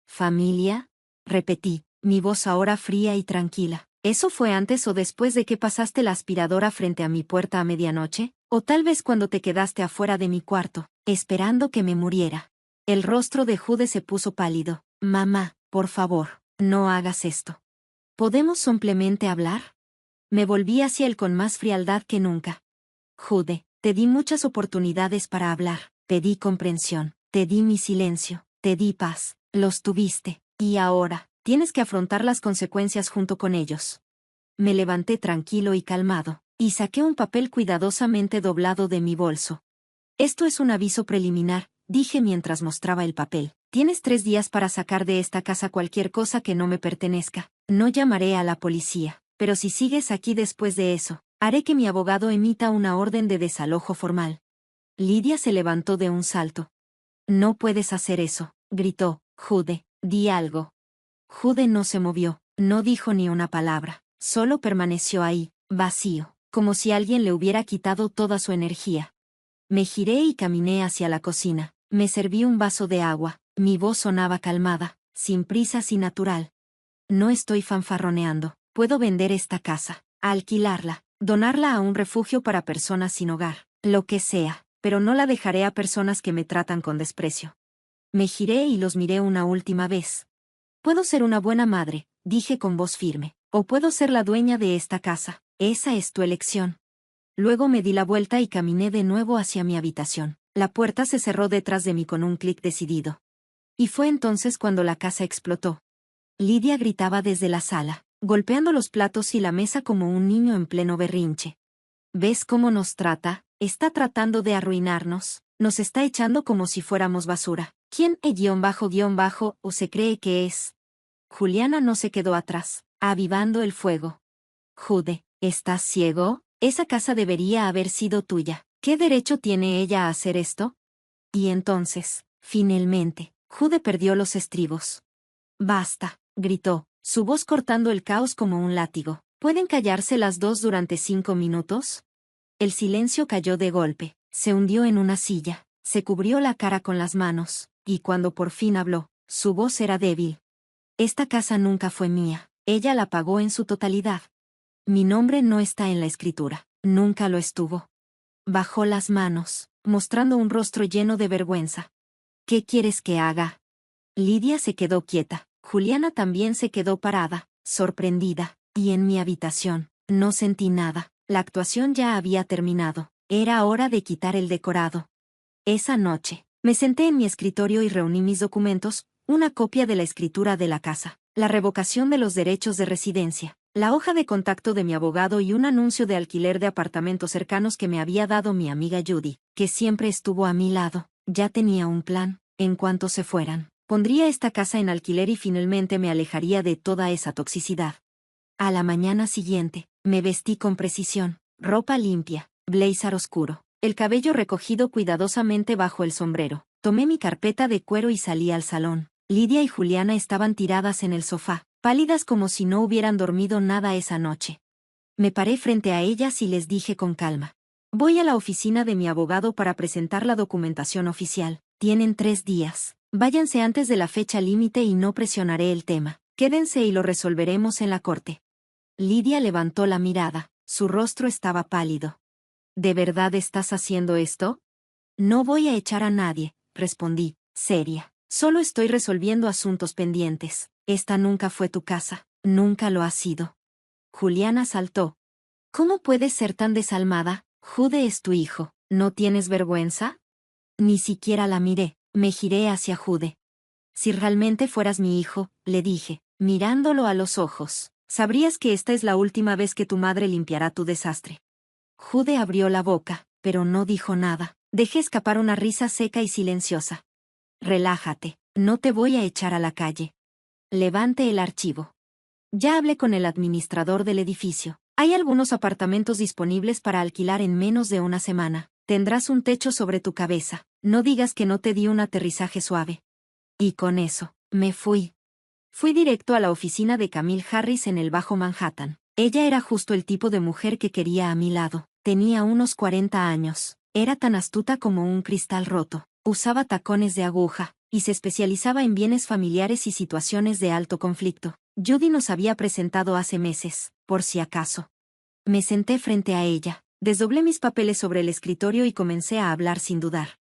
¿Familia? Repetí, mi voz ahora fría y tranquila. ¿Eso fue antes o después de que pasaste la aspiradora frente a mi puerta a medianoche? ¿O tal vez cuando te quedaste afuera de mi cuarto, esperando que me muriera? El rostro de Jude se puso pálido. Mamá, por favor, no hagas esto. ¿Podemos simplemente hablar? Me volví hacia él con más frialdad que nunca. Jude, te di muchas oportunidades para hablar, pedí comprensión, te di mi silencio, te di paz, los tuviste, y ahora, tienes que afrontar las consecuencias junto con ellos. Me levanté tranquilo y calmado, y saqué un papel cuidadosamente doblado de mi bolso. Esto es un aviso preliminar, dije mientras mostraba el papel. Tienes 3 días para sacar de esta casa cualquier cosa que no me pertenezca. No llamaré a la policía, pero si sigues aquí después de eso, haré que mi abogado emita una orden de desalojo formal. Lidia se levantó de un salto. No puedes hacer eso, gritó. Jude, di algo. Jude no se movió, no dijo ni una palabra, solo permaneció ahí, vacío, como si alguien le hubiera quitado toda su energía. Me giré y caminé hacia la cocina. Me serví un vaso de agua. Mi voz sonaba calmada, sin prisas y natural. No estoy fanfarroneando. Puedo vender esta casa, alquilarla, donarla a un refugio para personas sin hogar, lo que sea, pero no la dejaré a personas que me tratan con desprecio. Me giré y los miré una última vez. Puedo ser una buena madre, dije con voz firme, o puedo ser la dueña de esta casa. Esa es tu elección. Luego me di la vuelta y caminé de nuevo hacia mi habitación. La puerta se cerró detrás de mí con un clic decidido. Y fue entonces cuando la casa explotó. Lidia gritaba desde la sala, golpeando los platos y la mesa como un niño en pleno berrinche. ¿Ves cómo nos trata? Está tratando de arruinarnos. Nos está echando como si fuéramos basura. ¿Quién o se cree que es? Juliana no se quedó atrás, avivando el fuego. Jude, ¿estás ciego? Esa casa debería haber sido tuya. ¿Qué derecho tiene ella a hacer esto? Y entonces, finalmente, Jude perdió los estribos. Basta, gritó, su voz cortando el caos como un látigo. ¿Pueden callarse las dos durante 5 minutos? El silencio cayó de golpe, se hundió en una silla, se cubrió la cara con las manos, y cuando por fin habló, su voz era débil. Esta casa nunca fue mía, ella la pagó en su totalidad. Mi nombre no está en la escritura, nunca lo estuvo. Bajó las manos, mostrando un rostro lleno de vergüenza. ¿Qué quieres que haga? Lidia se quedó quieta, Juliana también se quedó parada, sorprendida, y en mi habitación, no sentí nada, la actuación ya había terminado, era hora de quitar el decorado. Esa noche, me senté en mi escritorio y reuní mis documentos, una copia de la escritura de la casa, la revocación de los derechos de residencia, la hoja de contacto de mi abogado y un anuncio de alquiler de apartamentos cercanos que me había dado mi amiga Judy, que siempre estuvo a mi lado. Ya tenía un plan, en cuanto se fueran, pondría esta casa en alquiler y finalmente me alejaría de toda esa toxicidad. A la mañana siguiente, me vestí con precisión, ropa limpia, blazer oscuro, el cabello recogido cuidadosamente bajo el sombrero. Tomé mi carpeta de cuero y salí al salón. Lidia y Juliana estaban tiradas en el sofá, pálidas como si no hubieran dormido nada esa noche. Me paré frente a ellas y les dije con calma. Voy a la oficina de mi abogado para presentar la documentación oficial. Tienen 3 días. Váyanse antes de la fecha límite y no presionaré el tema. Quédense y lo resolveremos en la corte. Lidia levantó la mirada. Su rostro estaba pálido. ¿De verdad estás haciendo esto? No voy a echar a nadie, respondí, seria. Solo estoy resolviendo asuntos pendientes. Esta nunca fue tu casa, nunca lo ha sido. Juliana saltó. ¿Cómo puedes ser tan desalmada? Jude es tu hijo, ¿no tienes vergüenza? Ni siquiera la miré, me giré hacia Jude. Si realmente fueras mi hijo, le dije, mirándolo a los ojos, sabrías que esta es la última vez que tu madre limpiará tu desastre. Jude abrió la boca, pero no dijo nada. Dejé escapar una risa seca y silenciosa. Relájate, no te voy a echar a la calle. Levante el archivo. Ya hablé con el administrador del edificio. Hay algunos apartamentos disponibles para alquilar en menos de una semana. Tendrás un techo sobre tu cabeza. No digas que no te di un aterrizaje suave. Y con eso, me fui. Fui directo a la oficina de Camille Harris en el Bajo Manhattan. Ella era justo el tipo de mujer que quería a mi lado. Tenía unos 40 años. Era tan astuta como un cristal roto. Usaba tacones de aguja, y se especializaba en bienes familiares y situaciones de alto conflicto. Judy nos había presentado hace meses, por si acaso. Me senté frente a ella, desdoblé mis papeles sobre el escritorio y comencé a hablar sin dudar.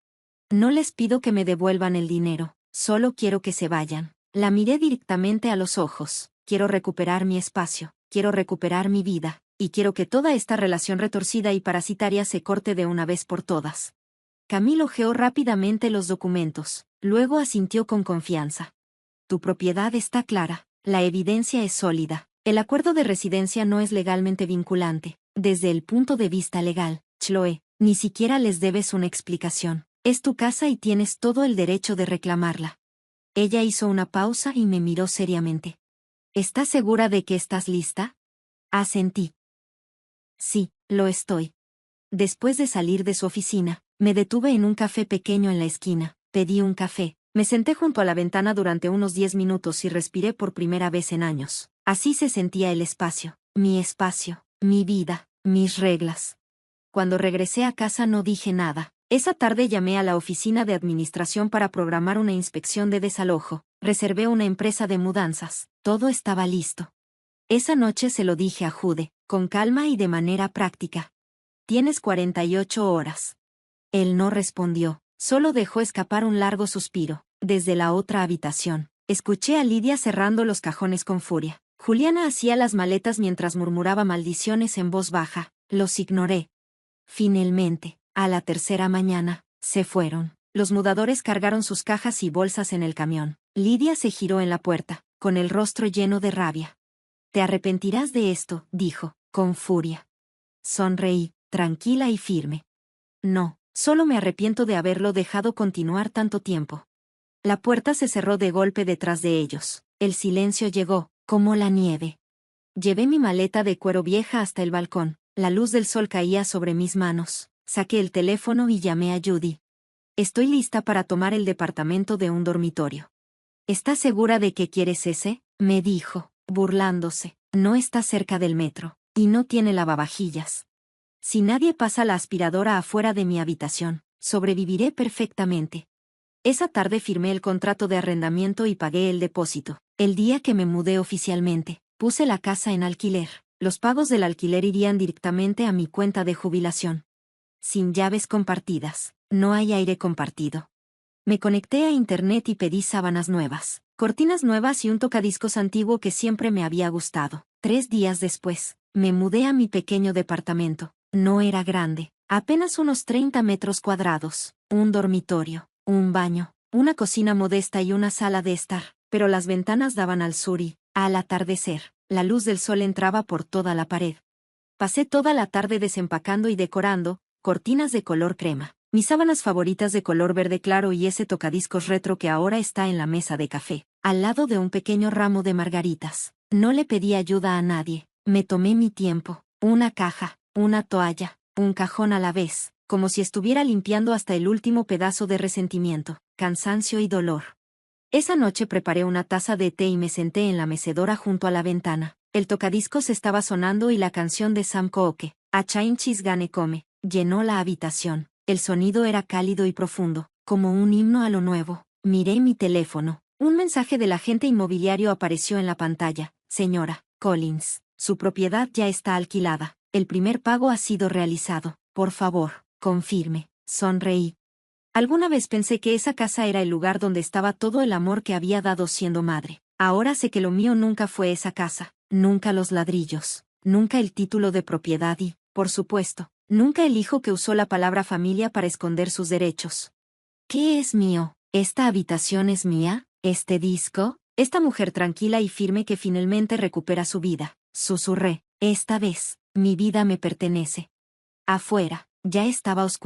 No les pido que me devuelvan el dinero, solo quiero que se vayan. La miré directamente a los ojos. Quiero recuperar mi espacio, quiero recuperar mi vida, y quiero que toda esta relación retorcida y parasitaria se corte de una vez por todas. Camille hojeó rápidamente los documentos, luego asintió con confianza. Tu propiedad está clara, la evidencia es sólida, el acuerdo de residencia no es legalmente vinculante. Desde el punto de vista legal, Chloe, ni siquiera les debes una explicación. Es tu casa y tienes todo el derecho de reclamarla. Ella hizo una pausa y me miró seriamente. ¿Estás segura de que estás lista? Asentí. Sí, lo estoy. Después de salir de su oficina, me detuve en un café pequeño en la esquina, pedí un café, me senté junto a la ventana durante unos 10 minutos y respiré por primera vez en años. Así se sentía el espacio, mi vida, mis reglas. Cuando regresé a casa no dije nada. Esa tarde llamé a la oficina de administración para programar una inspección de desalojo, reservé una empresa de mudanzas, todo estaba listo. Esa noche se lo dije a Jude, con calma y de manera práctica. Tienes 48 horas. Él no respondió, solo dejó escapar un largo suspiro. Desde la otra habitación, escuché a Lidia cerrando los cajones con furia. Juliana hacía las maletas mientras murmuraba maldiciones en voz baja. Los ignoré. Finalmente, a la tercera mañana, se fueron. Los mudadores cargaron sus cajas y bolsas en el camión. Lidia se giró en la puerta, con el rostro lleno de rabia. Te arrepentirás de esto, dijo, con furia. Sonreí, tranquila y firme. No, solo me arrepiento de haberlo dejado continuar tanto tiempo. La puerta se cerró de golpe detrás de ellos. El silencio llegó, como la nieve. Llevé mi maleta de cuero vieja hasta el balcón. La luz del sol caía sobre mis manos. Saqué el teléfono y llamé a Judy. Estoy lista para tomar el departamento de un dormitorio. ¿Estás segura de que quieres ese? Me dijo, burlándose. No está cerca del metro, y no tiene lavavajillas. Si nadie pasa la aspiradora afuera de mi habitación, sobreviviré perfectamente. Esa tarde firmé el contrato de arrendamiento y pagué el depósito. El día que me mudé oficialmente, puse la casa en alquiler. Los pagos del alquiler irían directamente a mi cuenta de jubilación. Sin llaves compartidas, no hay aire compartido. Me conecté a internet y pedí sábanas nuevas, cortinas nuevas y un tocadiscos antiguo que siempre me había gustado. 3 días después, me mudé a mi pequeño departamento. No era grande, apenas unos 30 metros cuadrados, un dormitorio, un baño, una cocina modesta y una sala de estar, pero las ventanas daban al sur y, al atardecer, la luz del sol entraba por toda la pared. Pasé toda la tarde desempacando y decorando, cortinas de color crema, mis sábanas favoritas de color verde claro y ese tocadiscos retro que ahora está en la mesa de café, al lado de un pequeño ramo de margaritas. No le pedí ayuda a nadie, me tomé mi tiempo, una caja, una toalla, un cajón a la vez, como si estuviera limpiando hasta el último pedazo de resentimiento, cansancio y dolor. Esa noche preparé una taza de té y me senté en la mecedora junto a la ventana. El tocadiscos estaba sonando y la canción de Sam Cooke, A Chainchis Gane Come, llenó la habitación. El sonido era cálido y profundo, como un himno a lo nuevo. Miré mi teléfono. Un mensaje del agente inmobiliario apareció en la pantalla. Señora Collins, su propiedad ya está alquilada. El primer pago ha sido realizado. Por favor, confirme. Sonreí. Alguna vez pensé que esa casa era el lugar donde estaba todo el amor que había dado siendo madre. Ahora sé que lo mío nunca fue esa casa, nunca los ladrillos, nunca el título de propiedad y, por supuesto, nunca el hijo que usó la palabra familia para esconder sus derechos. ¿Qué es mío? ¿Esta habitación es mía? ¿Este disco? Esta mujer tranquila y firme que finalmente recupera su vida. Susurré. Esta vez, mi vida me pertenece. Afuera, ya estaba oscuro.